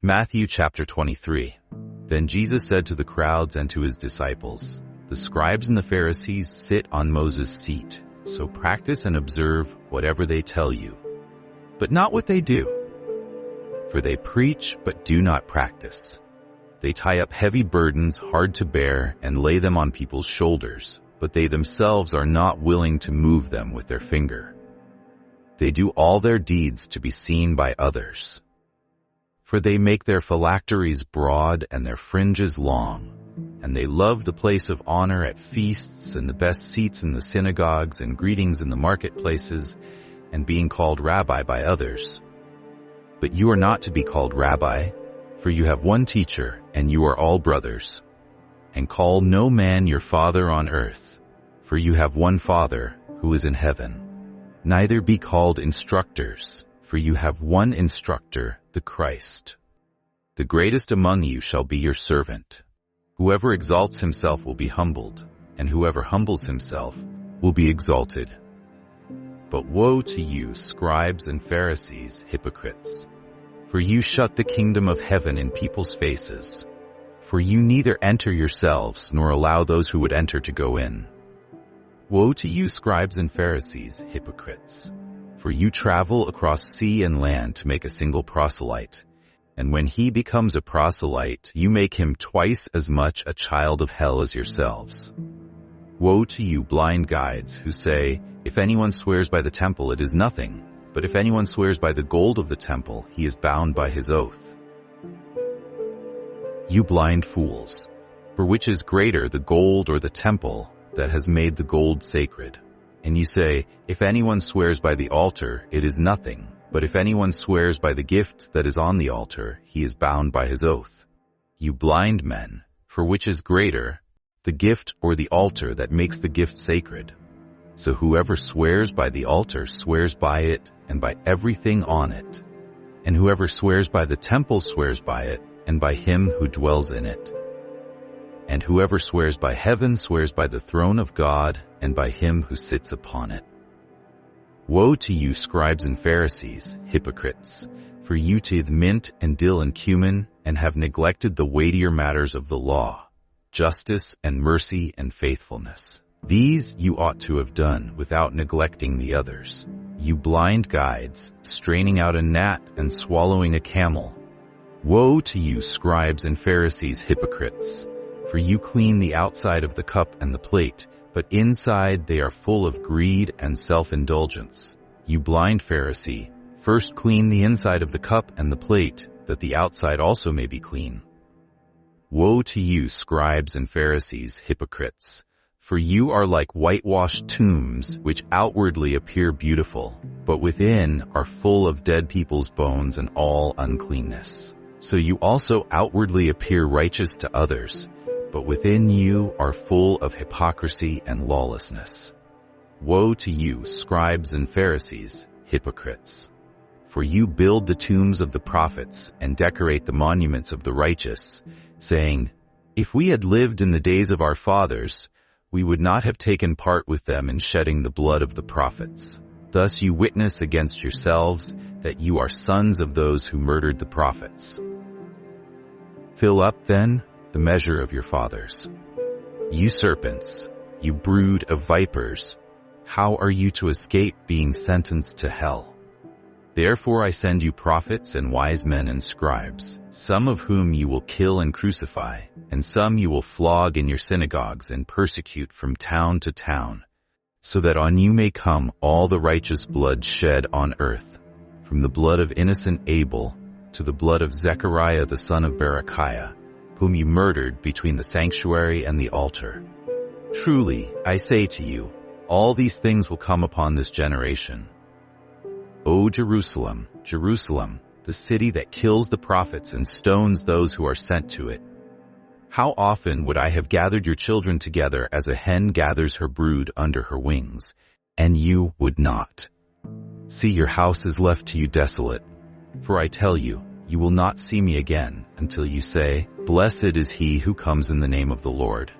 Matthew chapter 23. Then Jesus said to the crowds and to his disciples, "The scribes and the Pharisees sit on Moses' seat, so practice and observe whatever they tell you, but not what they do. For they preach but do not practice. They tie up heavy burdens hard to bear and lay them on people's shoulders, but they themselves are not willing to move them with their finger. They do all their deeds to be seen by others. For they make their phylacteries broad and their fringes long, and they love the place of honor at feasts and the best seats in the synagogues and greetings in the marketplaces and being called rabbi by others. But you are not to be called rabbi, for you have one teacher and you are all brothers. And call no man your father on earth, for you have one Father who is in heaven. Neither be called instructors, for you have one instructor, the Christ. The greatest among you shall be your servant. Whoever exalts himself will be humbled, and whoever humbles himself will be exalted. But woe to you, scribes and Pharisees, hypocrites! For you shut the kingdom of heaven in people's faces. For you neither enter yourselves nor allow those who would enter to go in. Woe to you, scribes and Pharisees, hypocrites! For you travel across sea and land to make a single proselyte, and when he becomes a proselyte, you make him twice as much a child of hell as yourselves. Woe to you, blind guides, who say, "If anyone swears by the temple, it is nothing, but if anyone swears by the gold of the temple, he is bound by his oath." You blind fools! For which is greater, the gold or the temple that has made the gold sacred? And you say, "If anyone swears by the altar, it is nothing. But if anyone swears by the gift that is on the altar, he is bound by his oath." You blind men! For which is greater, the gift or the altar that makes the gift sacred? So whoever swears by the altar swears by it and by everything on it. And whoever swears by the temple swears by it and by him who dwells in it. And whoever swears by heaven swears by the throne of God and by him who sits upon it. Woe to you, scribes and Pharisees, hypocrites! For you tithe mint and dill and cumin, and have neglected the weightier matters of the law, justice and mercy and faithfulness. These you ought to have done without neglecting the others. You blind guides, straining out a gnat and swallowing a camel. Woe to you, scribes and Pharisees, hypocrites! For you clean the outside of the cup and the plate, but inside they are full of greed and self-indulgence. You blind Pharisee, first clean the inside of the cup and the plate, that the outside also may be clean. Woe to you, scribes and Pharisees, hypocrites! For you are like whitewashed tombs, which outwardly appear beautiful, but within are full of dead people's bones and all uncleanness. So you also outwardly appear righteous to others, but within you are full of hypocrisy and lawlessness. Woe to you, scribes and Pharisees, hypocrites! For you build the tombs of the prophets and decorate the monuments of the righteous, saying, "If we had lived in the days of our fathers, we would not have taken part with them in shedding the blood of the prophets." Thus you witness against yourselves that you are sons of those who murdered the prophets. Fill up, then, the measure of your fathers. You serpents, you brood of vipers, how are you to escape being sentenced to hell? Therefore I send you prophets and wise men and scribes, some of whom you will kill and crucify, and some you will flog in your synagogues and persecute from town to town, so that on you may come all the righteous blood shed on earth, from the blood of innocent Abel to the blood of Zechariah the son of Berechiah, whom you murdered between the sanctuary and the altar. Truly, I say to you, all these things will come upon this generation. O Jerusalem, Jerusalem, the city that kills the prophets and stones those who are sent to it. How often would I have gathered your children together as a hen gathers her brood under her wings, and you would not. See, your house is left to you desolate. For I tell you, you will not see me again until you say, "Blessed is he who comes in the name of the Lord."